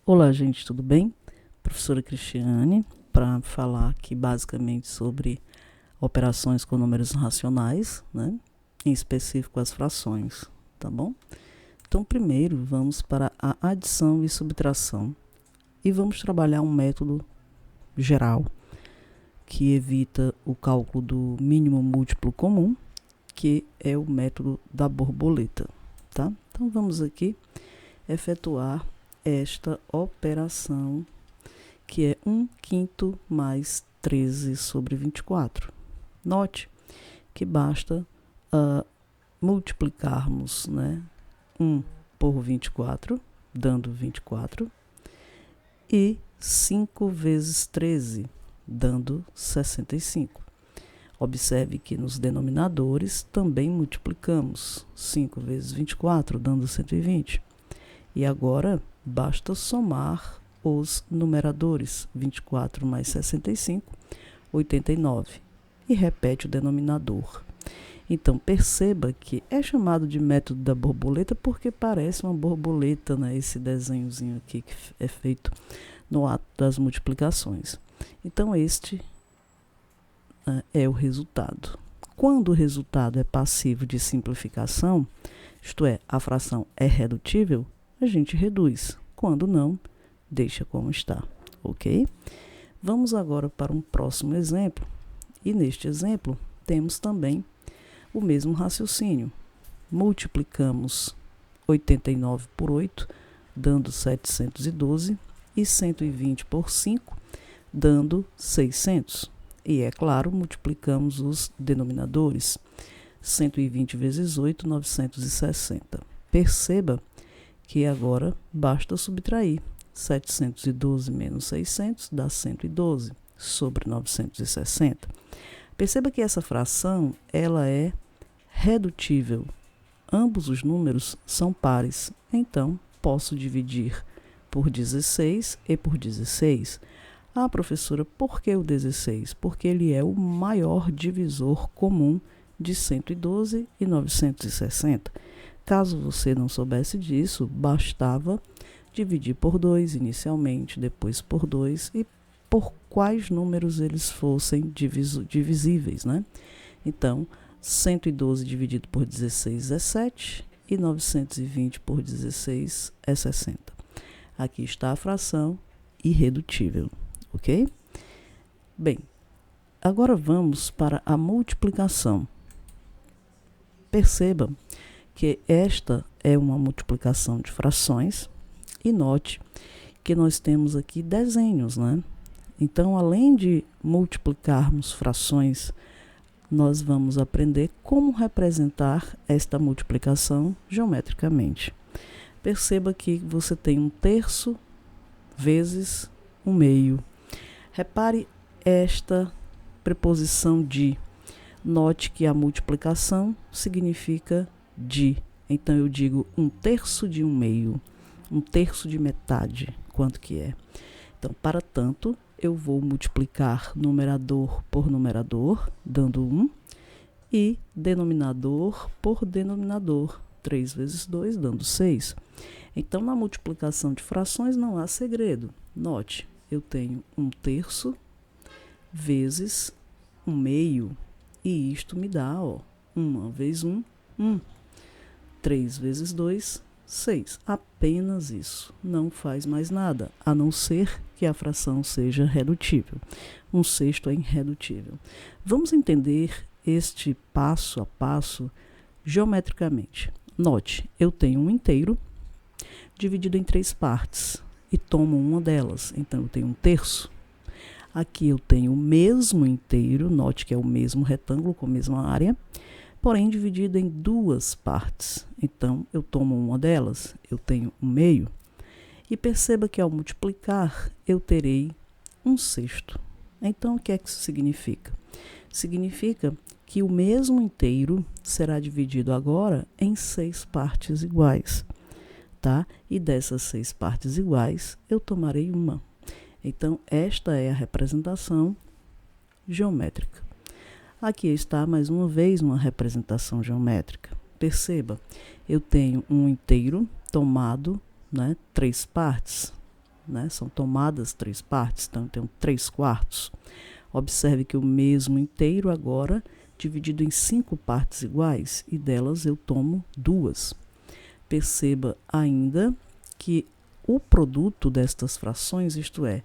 Olá, gente, tudo bem? Professora Cristiane, para falar aqui basicamente sobre operações com números racionais, né? Em específico as frações, tá bom? Então, primeiro vamos para a adição e subtração e vamos trabalhar um método geral que evita o cálculo do mínimo múltiplo comum, que é o método da borboleta, tá? Então, vamos aqui efetuar esta operação, que é 1/5 mais 13 sobre 24. Note que basta multiplicarmos, né, 1 por 24, dando 24, e 5 vezes 13, dando 65. Observe que nos denominadores também multiplicamos 5 vezes 24, dando 120. E agora basta somar os numeradores, 24 mais 65, 89, e repete o denominador. Então, perceba que é chamado de método da borboleta porque parece uma borboleta, né? Esse desenhozinho aqui que é feito no ato das multiplicações. Então, este é o resultado. Quando o resultado é passivo de simplificação, isto é, a fração é redutível, a gente reduz. Quando não, deixa como está, ok? Vamos agora para um próximo exemplo. E neste exemplo, temos também o mesmo raciocínio. Multiplicamos 89 por 8, dando 712, e 120 por 5, dando 600. E, é claro, multiplicamos os denominadores. 120 vezes 8, 960. Perceba que agora basta subtrair. 712 menos 600 dá 112 sobre 960. Perceba que essa fração ela é redutível. Ambos os números são pares, então posso dividir por 16 e por 16. Ah, professora, por que o 16? Porque ele é o maior divisor comum de 112 e 960. Caso você não soubesse disso, bastava dividir por 2 inicialmente, depois por 2 e por quais números eles fossem divisíveis, né? Então, 112 dividido por 16 é 7 e 920 por 16 é 60. Aqui está a fração irredutível, ok? Bem, agora vamos para a multiplicação. Perceba que esta é uma multiplicação de frações e note que nós temos aqui desenhos, né? Então, além de multiplicarmos frações, nós vamos aprender como representar esta multiplicação geometricamente. Perceba que você tem 1/3 vezes 1/2. Repare esta preposição de. Note que a multiplicação significa de. Então, eu digo 1/3 de 1/2. 1/3 de metade. Quanto que é? Então, para tanto, eu vou multiplicar numerador por numerador, dando 1, e denominador por denominador, 3 vezes 2, dando 6. Então, na multiplicação de frações não há segredo. Note, eu tenho 1/3 vezes 1/2, e isto me dá, 1 vezes 1, 1. 3 vezes 2, 6. Apenas isso. Não faz mais nada, a não ser que a fração seja redutível. 1/6 é irredutível. Vamos entender este passo a passo geometricamente. Note, eu tenho um inteiro dividido em 3 partes e tomo uma delas. Então, eu tenho 1/3. Aqui eu tenho o mesmo inteiro, note que é o mesmo retângulo com a mesma área, porém dividido em 2 partes. Então, eu tomo uma delas, eu tenho 1/2. E perceba que ao multiplicar, eu terei 1/6. Então, o que é que isso significa? Significa que o mesmo inteiro será dividido agora em 6 partes iguais, tá? E dessas 6 partes iguais, eu tomarei uma. Então, esta é a representação geométrica. Aqui está, mais uma vez, uma representação geométrica. Perceba, eu tenho um inteiro tomado, né, 3 partes. né? São tomadas 3 partes, então eu tenho 3/4. Observe que o mesmo inteiro agora dividido em 5 partes iguais, e delas eu tomo 2. Perceba ainda que o produto destas frações, isto é,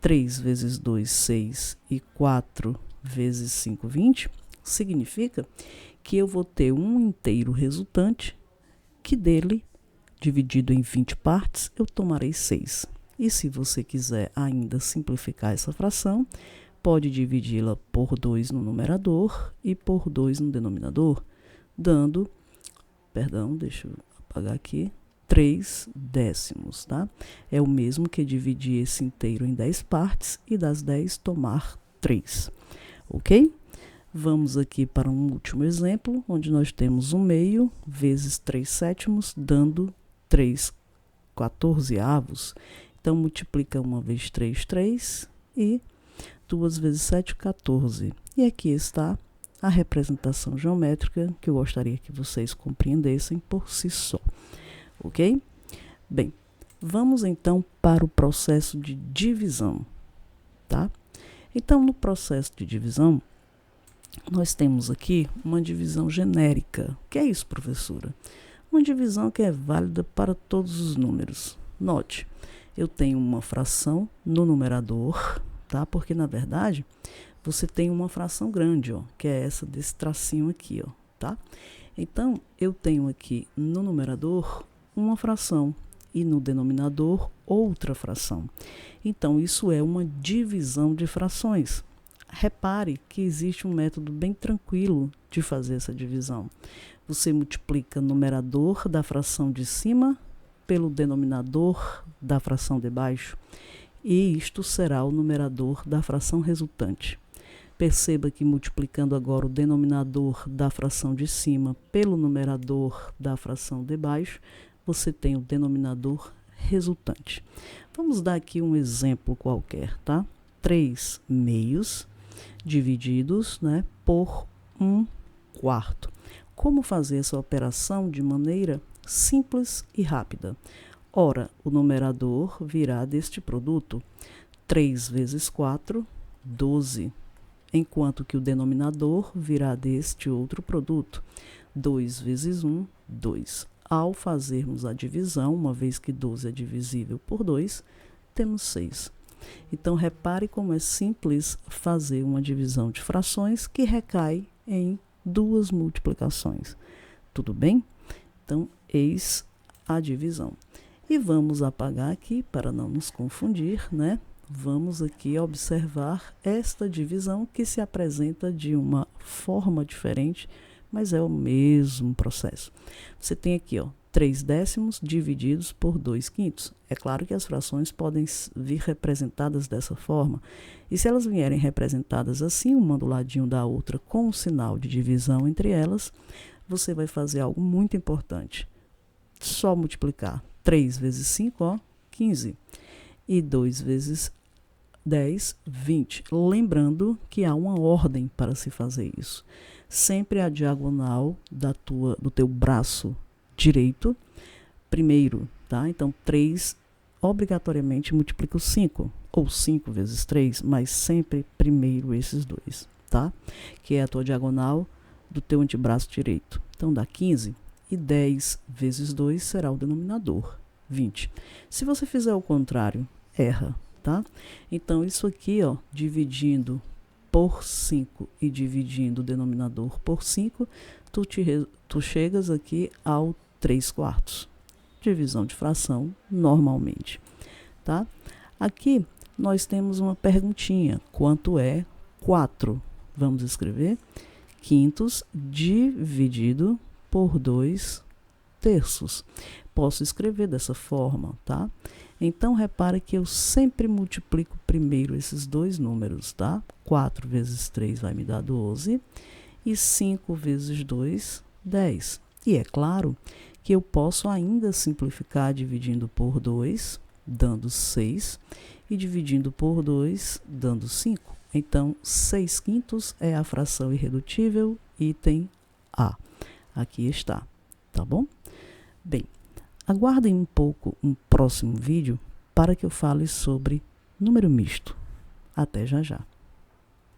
3 vezes 2, 6, e 4 vezes 5, 20, significa que eu vou ter um inteiro resultante, que dele, dividido em 20 partes, eu tomarei 6. E se você quiser ainda simplificar essa fração, pode dividi-la por 2 no numerador e por 2 no denominador, dando, deixa eu apagar aqui, 3 décimos, tá? É o mesmo que dividir esse inteiro em 10 partes e das 10 tomar 3, ok? Vamos aqui para um último exemplo, onde nós temos 1/2 vezes 3/7, dando 3/14. Então, multiplica 1 vezes 3, 3, e 2 vezes 7, 14. E aqui está a representação geométrica que eu gostaria que vocês compreendessem por si só, ok? Bem, vamos então para o processo de divisão, tá? Então, no processo de divisão, nós temos aqui uma divisão genérica. O que é isso, professora? Uma divisão que é válida para todos os números. Note, eu tenho uma fração no numerador, tá? Porque, na verdade, você tem uma fração grande, ó, que é essa desse tracinho aqui, ó, tá? Então, eu tenho aqui no numerador uma fração e no denominador outra fração. Então, isso é uma divisão de frações. Repare que existe um método bem tranquilo de fazer essa divisão. Você multiplica o numerador da fração de cima pelo denominador da fração de baixo, e isto será o numerador da fração resultante. Perceba que multiplicando agora o denominador da fração de cima pelo numerador da fração de baixo, você tem o denominador resultante. Vamos dar aqui um exemplo qualquer, tá? 3/2 divididos, né, por 1/4. Como fazer essa operação de maneira simples e rápida? Ora, o numerador virá deste produto, 3 vezes 4, 12, enquanto que o denominador virá deste outro produto, 2 vezes 1, 2. Ao fazermos a divisão, uma vez que 12 é divisível por 2, temos 6. Então, repare como é simples fazer uma divisão de frações que recai em 2 multiplicações. Tudo bem? Então, eis a divisão. E vamos apagar aqui para não nos confundir, né? Vamos aqui observar esta divisão que se apresenta de uma forma diferente, mas é o mesmo processo. Você tem aqui, ó, 3 décimos divididos por 2/5. É claro que as frações podem vir representadas dessa forma, e se elas vierem representadas assim, uma do ladinho da outra, com o sinal de divisão entre elas, você vai fazer algo muito importante. Só multiplicar 3 vezes 5, ó, 15. E 2 vezes 10, 20. Lembrando que há uma ordem para se fazer isso. Sempre a diagonal do teu braço direito primeiro, tá? Então, 3 obrigatoriamente multiplica o 5, ou 5 vezes 3, mas sempre primeiro esses dois, tá? Que é a tua diagonal do teu antebraço direito. Então, dá 15. E 10 vezes 2 será o denominador, 20. Se você fizer o contrário, erra, tá? Então, isso aqui, ó, dividindo por 5 e dividindo o denominador por 5, tu chegas aqui ao 3/4. Divisão de fração, normalmente, tá? Aqui, nós temos uma perguntinha. Quanto é 4? Vamos escrever 5 dividido por 2/3. Posso escrever dessa forma, tá? Então, repare que eu sempre multiplico primeiro esses dois números, tá? 4 vezes 3 vai me dar 12, e 5 vezes 2, 10. E é claro que eu posso ainda simplificar dividindo por 2, dando 6, e dividindo por 2, dando 5. Então, 6/5 é a fração irredutível, item A. Aqui está, tá bom? Bem, aguardem um pouco um próximo vídeo, para que eu fale sobre número misto. Até já já.